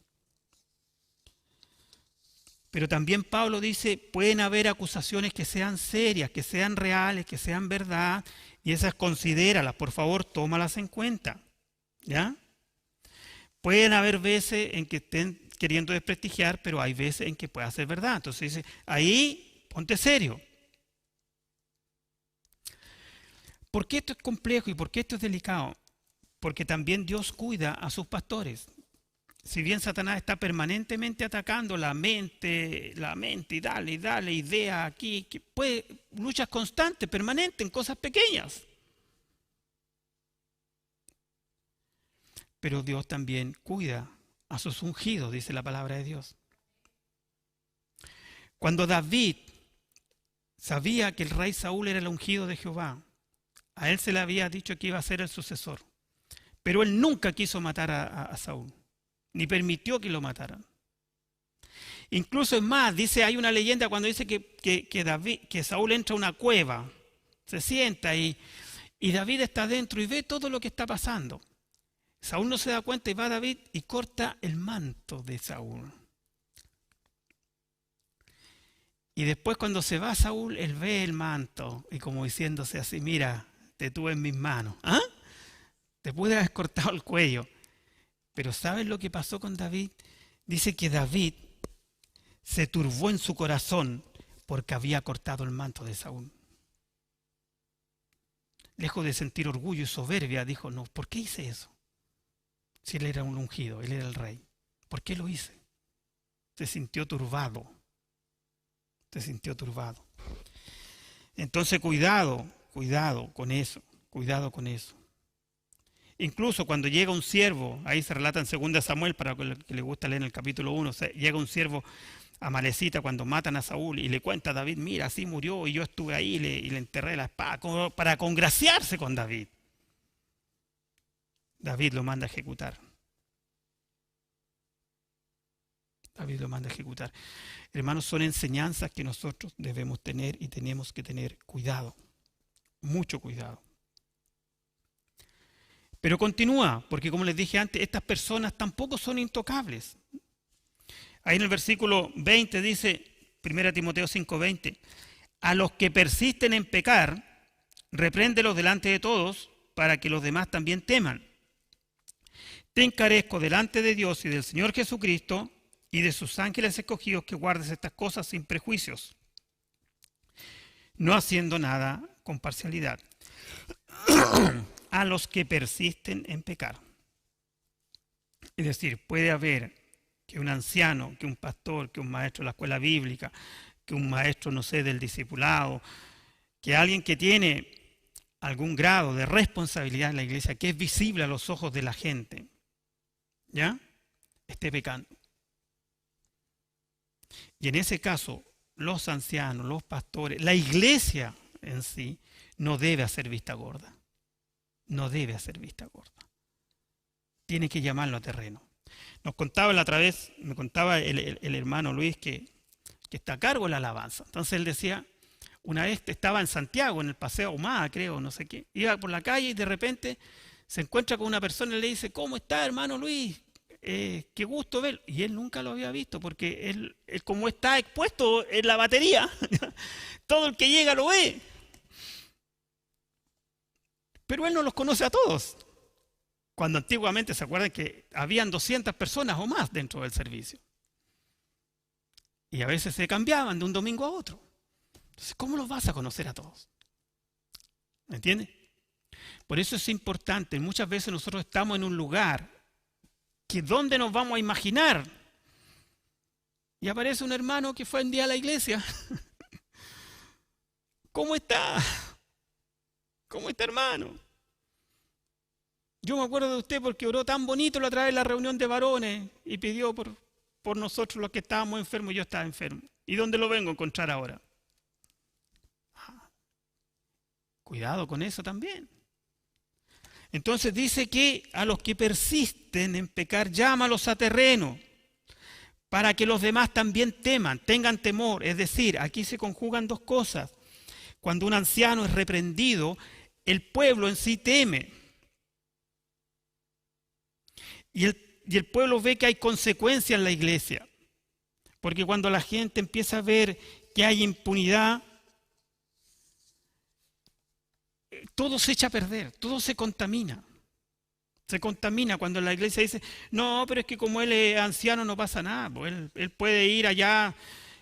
Pero también Pablo dice, pueden haber acusaciones que sean serias, que sean reales, que sean verdad, y esas considéralas, por favor, tómalas en cuenta. ¿Ya? Pueden haber veces en que estén queriendo desprestigiar, pero hay veces en que pueda ser verdad. Entonces dice, ahí ponte serio. ¿Por qué esto es complejo y por qué esto es delicado? Porque también Dios cuida a sus pastores. Si bien Satanás está permanentemente atacando la mente y dale idea aquí, que luchas constantes, permanentes en cosas pequeñas. Pero Dios también cuida a sus ungidos, dice la palabra de Dios. Cuando David sabía que el rey Saúl era el ungido de Jehová, a él se le había dicho que iba a ser el sucesor. Pero él nunca quiso matar a Saúl, ni permitió que lo mataran. Incluso es más, dice, hay una leyenda cuando dice que Saúl entra a una cueva, se sienta y David está dentro y ve todo lo que está pasando. Saúl no se da cuenta y va a David y corta el manto de Saúl. Y después cuando se va Saúl, él ve el manto y como diciéndose así, mira, te tuve en mis manos. ¿Ah? Te pude haber cortado el cuello. Pero ¿sabes lo que pasó con David? Dice que David se turbó en su corazón porque había cortado el manto de Saúl. Lejos de sentir orgullo y soberbia, dijo, no, ¿por qué hice eso? Si él era un ungido, él era el rey. ¿Por qué lo hice? Se sintió turbado. Se sintió turbado. Entonces cuidado con eso. Cuidado con eso. Incluso cuando llega un siervo, ahí se relata en 2 Samuel, para que le gusta leer en el capítulo 1, llega un siervo amalecita cuando matan a Saúl y le cuenta a David, mira, así murió y yo estuve ahí y le enterré la espada para congraciarse con David. David lo manda a ejecutar. David lo manda a ejecutar. Hermanos, son enseñanzas que nosotros debemos tener y tenemos que tener cuidado. Mucho cuidado. Pero continúa, porque como les dije antes, estas personas tampoco son intocables. Ahí en el versículo 20 dice, 1 Timoteo 5:20, a los que persisten en pecar, repréndelos delante de todos, para que los demás también teman. Te encarezco delante de Dios y del Señor Jesucristo y de sus ángeles escogidos que guardes estas cosas sin prejuicios, no haciendo nada con parcialidad. A los que persisten en pecar. Es decir, puede haber que un anciano, que un pastor, que un maestro de la escuela bíblica, que un maestro, no sé, del discipulado, que alguien que tiene algún grado de responsabilidad en la iglesia, que es visible a los ojos de la gente, ¿ya? Esté pecando. Y en ese caso, los ancianos, los pastores, la iglesia en sí, no debe hacer vista gorda. No debe hacer vista gorda. Tiene que llamarlo a terreno. Nos contaba la otra vez, me contaba el hermano Luis que está a cargo de la alabanza. Entonces él decía, una vez estaba en Santiago, en el Paseo Ahumada, creo, no sé qué. Iba por la calle y de repente se encuentra con una persona y le dice, ¿cómo está, hermano Luis? Qué gusto verlo. Y él nunca lo había visto porque él como está expuesto en la batería, todo el que llega lo ve. Pero él no los conoce a todos. Cuando antiguamente, ¿se acuerdan que habían 200 personas o más dentro del servicio? Y a veces se cambiaban de un domingo a otro. Entonces, ¿cómo los vas a conocer a todos? ¿Me entiendes? Por eso es importante. Muchas veces nosotros estamos en un lugar que ¿dónde nos vamos a imaginar? Y aparece un hermano que fue un día a la iglesia. ¿Cómo está? ¿Cómo está, hermano? Yo me acuerdo de usted porque oró tan bonito la otra vez en la reunión de varones y pidió por nosotros los que estábamos enfermos. Yo estaba enfermo. ¿Y dónde lo vengo a encontrar ahora? Cuidado con eso también. Entonces dice que a los que persisten en pecar, llámalos a terreno, para que los demás también teman, tengan temor. Es decir, aquí se conjugan dos cosas. Cuando un anciano es reprendido, el pueblo en sí teme. Y el pueblo ve que hay consecuencias en la iglesia. Porque cuando la gente empieza a ver que hay impunidad, todo se echa a perder, todo se contamina. Se contamina cuando la iglesia dice, no, pero es que como él es anciano no pasa nada. Pues él puede ir allá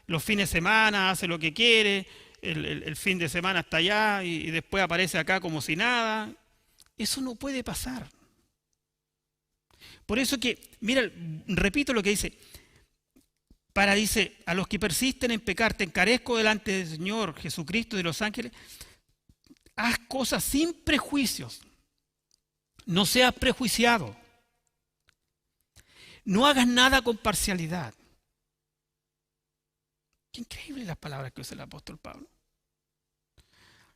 los fines de semana, hace lo que quiere, el fin de semana está allá y después aparece acá como si nada. Eso no puede pasar. Por eso que, mira, repito lo que dice, dice, a los que persisten en pecar, te encarezco delante del Señor Jesucristo y de los ángeles, haz cosas sin prejuicios, no seas prejuiciado, no hagas nada con parcialidad. Qué increíble las palabras que usa el apóstol Pablo.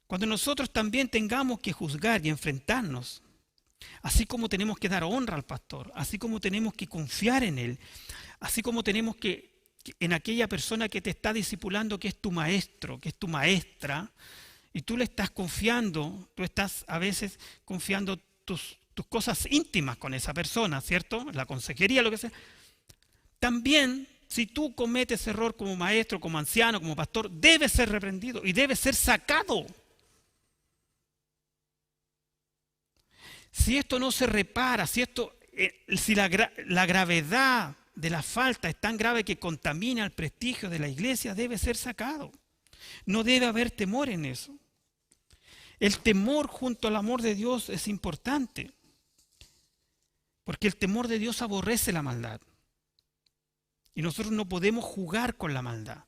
Cuando nosotros también tengamos que juzgar y enfrentarnos, así como tenemos que dar honra al pastor, así como tenemos que confiar en él, así como tenemos que en aquella persona que te está discipulando, que es tu maestro, que es tu maestra, y tú le estás confiando, tú estás a veces confiando tus cosas íntimas con esa persona, ¿cierto? La consejería, lo que sea. También, si tú cometes error como maestro, como anciano, como pastor, debes ser reprendido y debes ser sacado. Si esto no se repara, si la gravedad de la falta es tan grave que contamina el prestigio de la iglesia, debe ser sacado. No debe haber temor en eso. El temor junto al amor de Dios es importante, porque el temor de Dios aborrece la maldad. Y nosotros no podemos jugar con la maldad.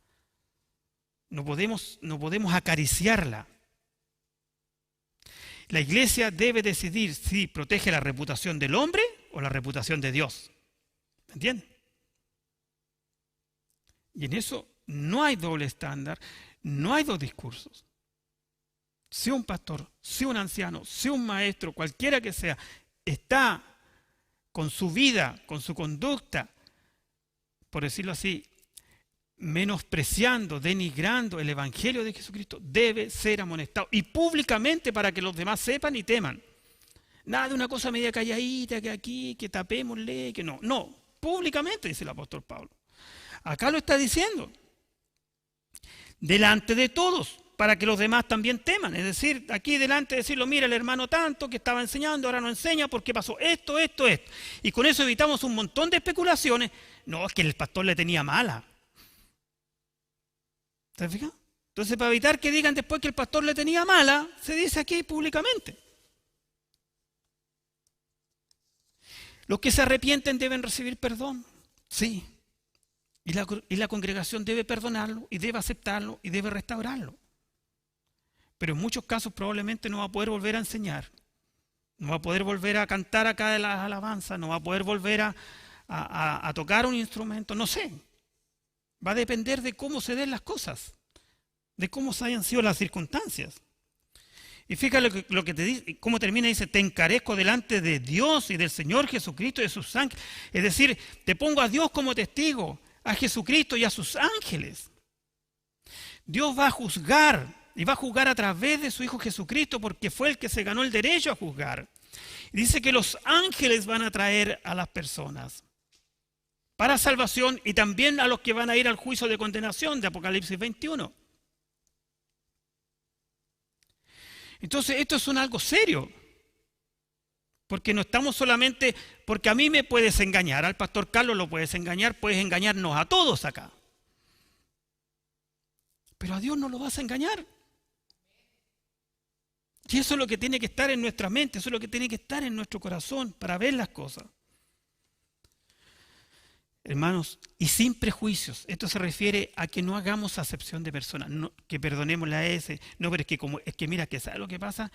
No podemos acariciarla. La iglesia debe decidir si protege la reputación del hombre o la reputación de Dios. ¿Me entienden? Y en eso no hay doble estándar, no hay dos discursos. Sea un pastor, sea un anciano, sea un maestro, cualquiera que sea, está con su vida, con su conducta, por decirlo así, menospreciando, denigrando el Evangelio de Jesucristo, debe ser amonestado. Y públicamente para que los demás sepan y teman. Nada de una cosa media calladita, que aquí, que tapémosle, que no. No, públicamente, dice el apóstol Pablo. Acá lo está diciendo. Delante de todos, para que los demás también teman. Es decir, aquí delante de decirlo, mira el hermano tanto que estaba enseñando, ahora no enseña porque pasó esto. Y con eso evitamos un montón de especulaciones. No, es que el pastor le tenía mala. ¿Te fijas? Entonces, para evitar que digan después que el pastor le tenía mala, se dice aquí públicamente. Los que se arrepienten deben recibir perdón. Sí. Y la congregación debe perdonarlo, y debe aceptarlo, y debe restaurarlo. Pero en muchos casos probablemente no va a poder volver a enseñar. No va a poder volver a cantar acá de las alabanzas, no va a poder volver a tocar un instrumento, no sé. Va a depender de cómo se den las cosas, de cómo se hayan sido las circunstancias. Y fíjate lo que te dice, cómo termina, dice, te encarezco delante de Dios y del Señor Jesucristo y de sus ángeles. Es decir, te pongo a Dios como testigo, a Jesucristo y a sus ángeles. Dios va a juzgar, y va a juzgar a través de su Hijo Jesucristo, porque fue el que se ganó el derecho a juzgar. Y dice que los ángeles van a traer a las personas para salvación, y también a los que van a ir al juicio de condenación de Apocalipsis 21. Entonces esto es algo serio, porque no estamos solamente, porque a mí me puedes engañar, al pastor Carlos lo puedes engañarnos a todos acá. Pero a Dios no lo vas a engañar. Y eso es lo que tiene que estar en nuestra mente, eso es lo que tiene que estar en nuestro corazón para ver las cosas. Hermanos, y sin prejuicios. Esto se refiere a que no hagamos acepción de personas, no, que perdonemos a ese. No, pero es que mira, que ¿sabe lo que pasa?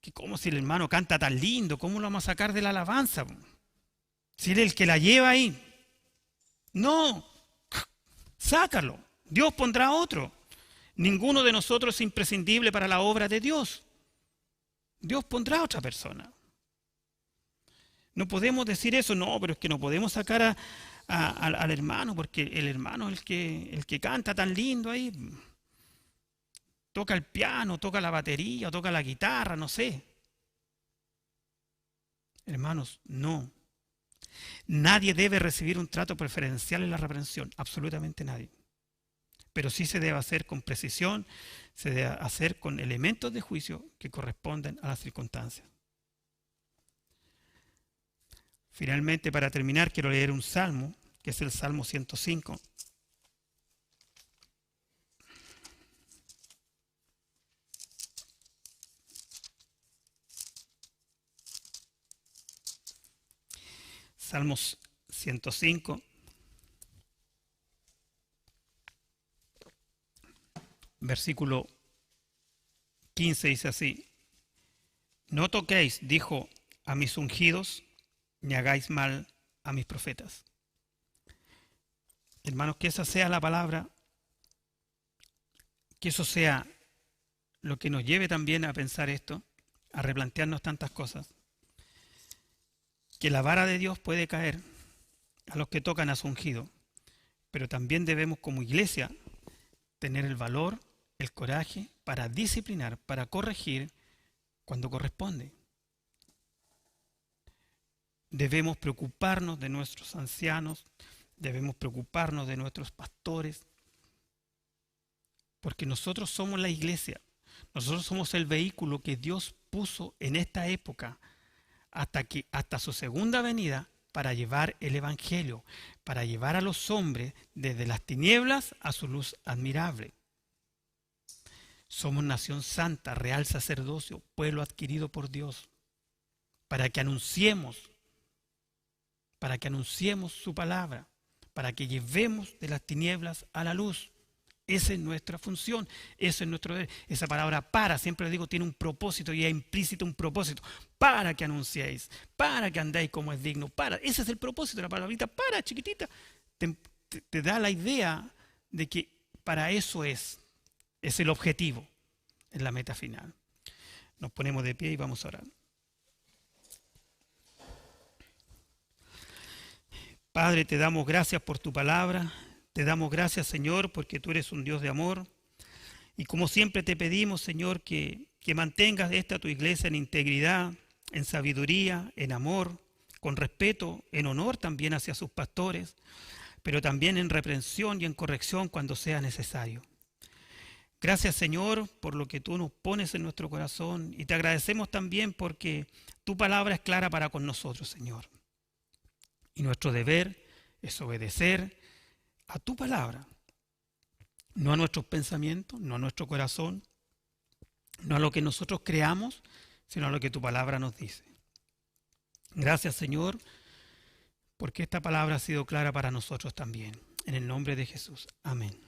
Que como si el hermano canta tan lindo, ¿cómo lo vamos a sacar de la alabanza? Si él es el que la lleva ahí. No, sácalo. Dios pondrá otro. Ninguno de nosotros es imprescindible para la obra de Dios. Dios pondrá otra persona. No podemos decir eso, no, pero es que no podemos sacar al hermano, porque el hermano es el que canta tan lindo ahí. Toca el piano, toca la batería, toca la guitarra, no sé. Hermanos, no. Nadie debe recibir un trato preferencial en la reprensión, absolutamente nadie. Pero sí se debe hacer con precisión, se debe hacer con elementos de juicio que corresponden a las circunstancias. Finalmente, para terminar, quiero leer un salmo, que es el Salmo 105. Salmos 105. Versículo 15 dice así: no toquéis, dijo, a mis ungidos, ni hagáis mal a mis profetas. Hermanos, que esa sea la palabra, que eso sea lo que nos lleve también a pensar esto, a replantearnos tantas cosas. Que la vara de Dios puede caer a los que tocan a su ungido, pero también debemos como iglesia tener el valor, el coraje para disciplinar, para corregir cuando corresponde. Debemos preocuparnos de nuestros ancianos, debemos preocuparnos de nuestros pastores, porque nosotros somos la iglesia, nosotros somos el vehículo que Dios puso en esta época hasta su segunda venida para llevar el evangelio, para llevar a los hombres desde las tinieblas a su luz admirable. Somos nación santa, real sacerdocio, pueblo adquirido por Dios, para que anunciemos su palabra, para que llevemos de las tinieblas a la luz. Esa es nuestra función, ese es nuestro deber. Esa palabra para, siempre les digo, tiene un propósito y es implícito un propósito. Para que anunciéis, para que andéis como es digno, para. Ese es el propósito, la palabrita para, chiquitita, te da la idea de que para eso es el objetivo, es la meta final. Nos ponemos de pie y vamos a orar. Padre, te damos gracias por tu palabra. Te damos gracias, Señor, porque tú eres un Dios de amor. Y como siempre te pedimos, Señor, que mantengas esta tu iglesia en integridad, en sabiduría, en amor, con respeto, en honor también hacia sus pastores, pero también en reprensión y en corrección cuando sea necesario. Gracias, Señor, por lo que tú nos pones en nuestro corazón, y te agradecemos también porque tu palabra es clara para con nosotros, Señor. Y nuestro deber es obedecer a tu palabra, no a nuestros pensamientos, no a nuestro corazón, no a lo que nosotros creamos, sino a lo que tu palabra nos dice. Gracias, Señor, porque esta palabra ha sido clara para nosotros también. En el nombre de Jesús. Amén.